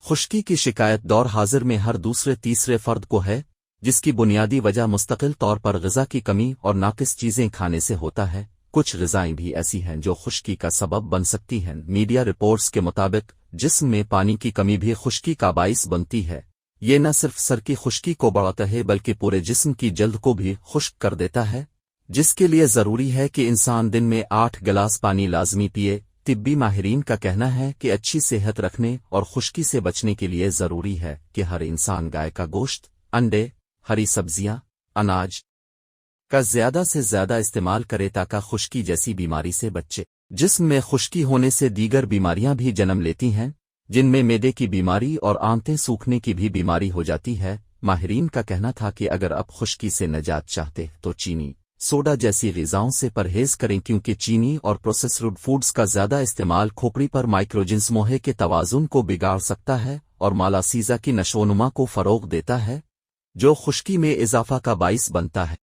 خشکی کی شکایت دور حاضر میں ہر دوسرے تیسرے فرد کو ہے، جس کی بنیادی وجہ مستقل طور پر غذا کی کمی اور ناقص چیزیں کھانے سے ہوتا ہے۔ کچھ غذائیں بھی ایسی ہیں جو خشکی کا سبب بن سکتی ہیں۔ میڈیا رپورٹس کے مطابق جسم میں پانی کی کمی بھی خشکی کا باعث بنتی ہے۔ یہ نہ صرف سر کی خشکی کو بڑھاتا ہے بلکہ پورے جسم کی جلد کو بھی خشک کر دیتا ہے، جس کے لیے ضروری ہے کہ انسان دن میں 8 گلاس پانی لازمی پیے۔ طبی ماہرین کا کہنا ہے کہ اچھی صحت رکھنے اور خشکی سے بچنے کے لیے ضروری ہے کہ ہر انسان گائے کا گوشت، انڈے، ہری سبزیاں، اناج کا زیادہ سے زیادہ استعمال کرے تاکہ خشکی جیسی بیماری سے بچے۔ جسم میں خشکی ہونے سے دیگر بیماریاں بھی جنم لیتی ہیں، جن میں معدے کی بیماری اور آنتیں سوکھنے کی بھی بیماری ہو جاتی ہے۔ ماہرین کا کہنا تھا کہ اگر آپ خشکی سے نجات چاہتے تو چینی، سوڈا جیسی غذاؤں سے پرہیز کریں، کیونکہ چینی اور پروسیسڈ فوڈز کا زیادہ استعمال کھوپڑی پر مائکروجنز موہے کے توازن کو بگاڑ سکتا ہے اور مالاسیزا کی نشوونما کو فروغ دیتا ہے، جو خشکی میں اضافہ کا باعث بنتا ہے۔